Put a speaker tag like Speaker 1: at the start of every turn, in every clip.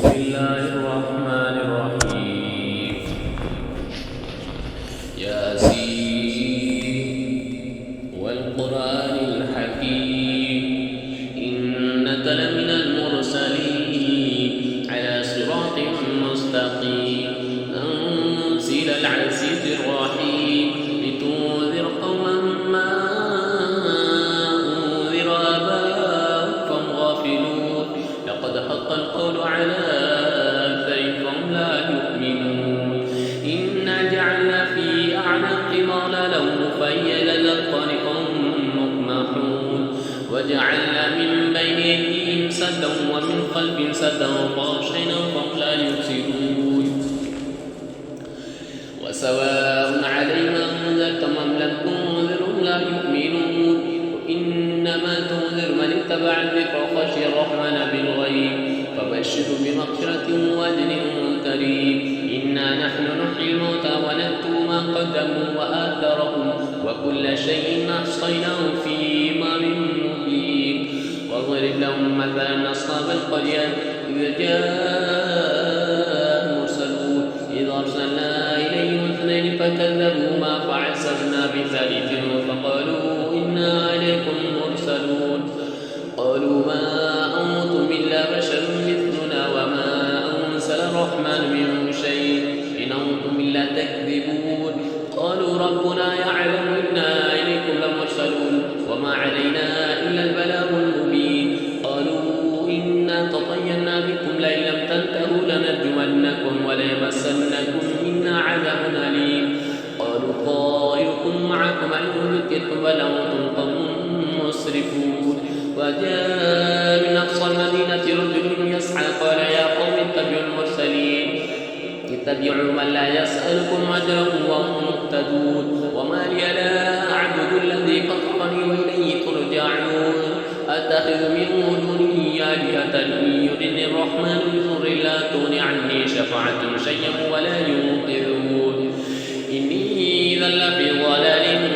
Speaker 1: بسم الله الرحمن الرحيم ياسين والقرآن الحكيم إنك لمن المرسلين على صراط مستقيم تنزيل العزيز الرحيم لتنذر قوما ما أنذر آباؤهم فهم غافلون لقد حق القول على أكثرهم فهم لا يؤمنون إنا جعلنا في أعناقهم أغلالا فهي إلى الأذقان فهم مقمحون وجعلنا من بين أيديهم سدا ومن خلفهم سدا فأغشيناهم فهم لا يبصرون وسواء عليهم أنذرتهم أم لم تنذرهم لا يؤمنون وإنما تنذر من اتبع الذكر وخشي الرحمن بالغيب فبشر بمغفرة وأجر كريم إنا نحن نحيي الموتى ونكتب ما قدموا وآثارهم وكل شيء أحصيناه في إمام مبين واضرب لهم مثلا أصحاب القرية إذ جاء المرسلون إذ أرسلنا إليهم اثنين فكذبوهما فعززنا بثالث فقالوا إنا عليكم مرسلون قالوا ما أنتم إلا بشر مثلنا وما أنزل الرحمن من شيء إن أنتم إلا تكذبون قالوا ربنا يعلم إنا إليكم لمرسلون وما علينا إلا البلاغ المبين قالوا إنا تطيرنا بكم لئن لم تنتهوا لنرجمنكم وليمسنكم منا عذاب أليم قالوا طائركم معكم أن ذكرتم بل أنتم قوم مسرفون وجاء من أقصى المدينة رجل يسعى قال يا قوم اتبعوا المرسلين اتبعوا من لا يسألكم أجرا وهم مهتدون وما لي لا أعبد الذي فطرني وإليه ترجعون أتخذ من دونه آلهة إن يردني الرحمن بضر لا تغن عني شفاعتهم شيئا ولا ينقذون إني إذا لفي ضلال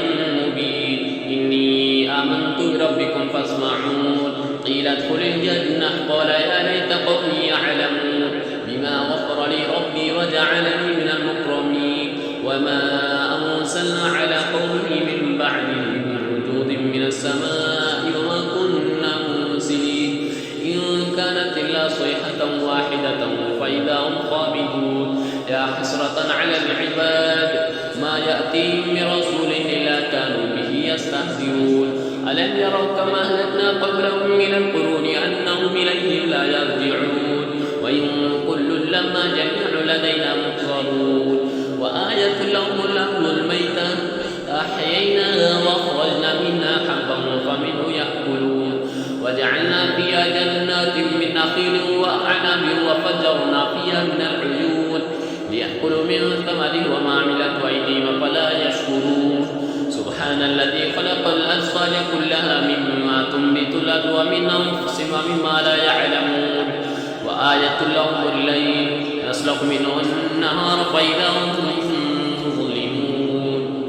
Speaker 1: مبين إني آمنت بربكم فاسمعون قيل ادخل الجنة قال يا ليت قومي يعلمون بما غفر لي ربي وجعلني من المكرمين وما أرسلنا على قومه من بعده من وجود من السماء وما كنا مرسلين إن كانت إلا صيحة واحدة فإذا هم خامدون يا حسرة على العباد ما يأتيهم من رسول إلا كانوا به يستهزئون ألم يروا كما أهلكنا قبلهم من القرون أنهم إليهم لا يرجعون وإن كل لما جميع لدينا محضرون وآية لهم الأرض الميتة أحييناها وأخرجنا منها حبا فمنه يأكلون وجعلنا فيها جنات من نخيل وأعناب وفجرنا فيها من العيون ليأكلوا من ثمره وما عملت أيديهم فلا يشكرون سبحان الذي خلق الأزواج كلها مما تنبت الأرض ومن أنفسهم ومما لا يعلمون وآية لهم الليل يسلك منه النهار فإذا هم مظلمون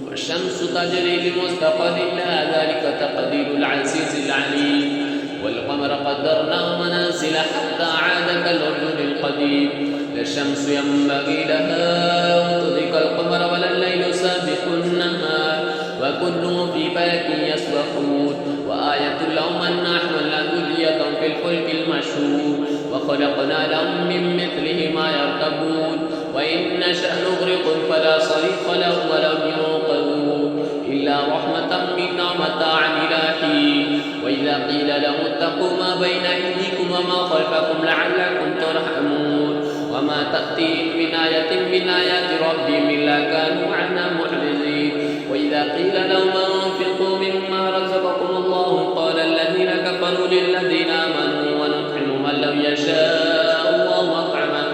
Speaker 1: والشمس تجري لمستقر لها ذلك تقدير العزيز العليم والقمر قدرناه منازل حتى عاد كالعرجون القديم لا الشمس ينبغي لها أن تدرك القمر ولا الليل سابق النهار وكل في فلك يسبحون وآية لهم أنا حملنا ذريتهم في الفلك المشحون وخلقنا لهم من مثله ما يركبون وإن نشأ نغرقهم فلا صريخ لهم ولم ينقذون إلا رحمة منا ومتاعا إلى حين وإذا قيل لهم اتقوا ما بين أيديكم وما خلفكم لعلكم ترحمون وما تأتيهم من آية من آيات ربهم إلا كانوا عنها معرضين وإذا قيل لهم أنفقوا مما رزقكم الله قال الذين كفروا للذين آمنوا ونطعم من لو يشاء الله أطعمه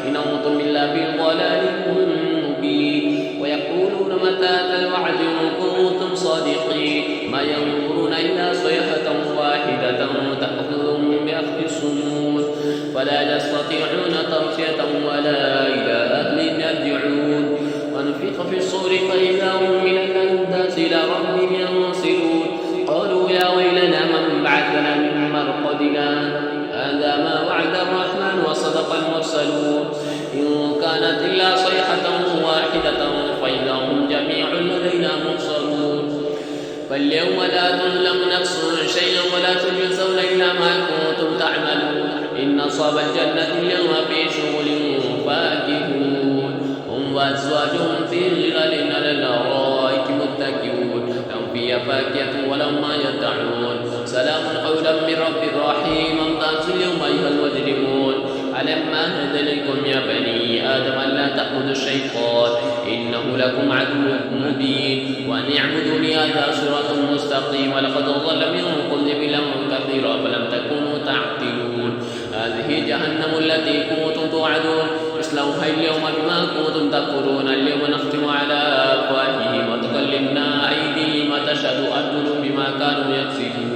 Speaker 1: إن أنتم إلا في ضلال مبين ويقولون متى هذا الوعد إن كنتم صادقين ما ينظرون إلا صيحة واحدة تأخذهم بأخذ السنون فلا يستطيعون ترشية ولا إلى أهلهم يرجعون ونفخ في الصور فإذا هم من الأنداس إلى ربهم كانت إلا صيحة واحدة فإذا هم جميع لدينا محصرون فاليوم لا تظلم نفس شيئا ولا تجزون إلا ما كنتم تعملون إن أصحاب الجنة اليوم في شغل فاكهون هم وأزواجهم في ظلال على الأرائك متكئون لهم فيها فاكهة ولهم ما يدعون سلام قولا من رب رحيم امتازوا اليوم أيها المجرمون ألم أعهد إليكم يا بني آدم أن لا تعبدوا الشيطان إنه لكم عدو مبين وأن اعبدوني هذا صراط مستقيم ولقد ضل منكم جبلا كثيرا فلم تكونوا تعقلون هذه جهنم التي كنتم توعدون اصلوها اليوم بما كنتم تكفرون اليوم نختم على أفواههم وتكلمنا أيديهم وتشهد أرجلهم بما كانوا يكسبون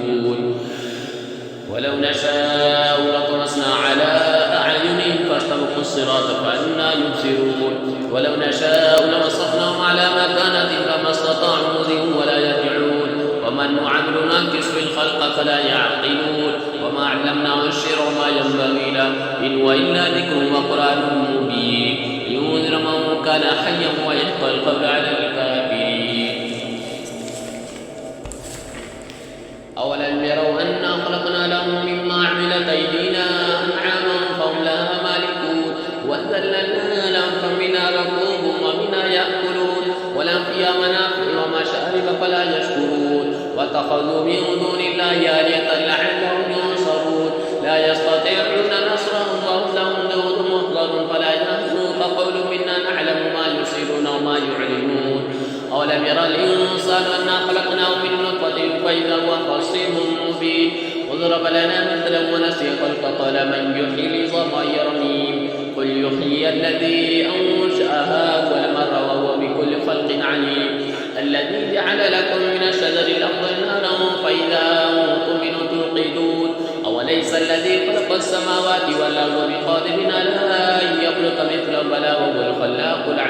Speaker 1: ولو نشاء لطمسنا على أعينهم فاستبقوا الصراط فأنا يبصرون ولو نشاء لمسخناهم على مكانتهم فما استطاعوا مضيهم ولا يرجعون ومن نعمر ننكس في الخلق فلا يعقلون وما علمناه الشعر وما ينبغي له إن هو إلا ذكر وقرآن مبين لينذر من كان حيا ويحق القول على الكافرين أولم يروا أنا خلقنا لهم مما عملت أيدينا أنعاما فهم لها مالكون وذللنا لهم فمنها ركوبهم ومنها يأكلون ولهم فيها منافع ومشارب فلا يشكرون واتخذوا من دون الله آلهة لعلهم ينصرون لا يستطيعون نصرهم وهم لهم جند محضر فلا يحزنك قول منا نعلم ما يسرون وما يعلنون أولم يرى الإنسان أنا خلقناه من نطفة فإذا هو خصيم مبين وضرب لنا مثلا ونسي خلقه قال من يحيي العظام وهي رميم قل يحيي الذي أنشأها أول مرة وهو بكل خلق عليم الذي جعل لكم من الشجر الأخضر نارا فإذا أنتم منه توقدون أوليس الذي خلق السماوات والأرض بقادر على أن يخلق مثله بلى وهو الخلاق العليم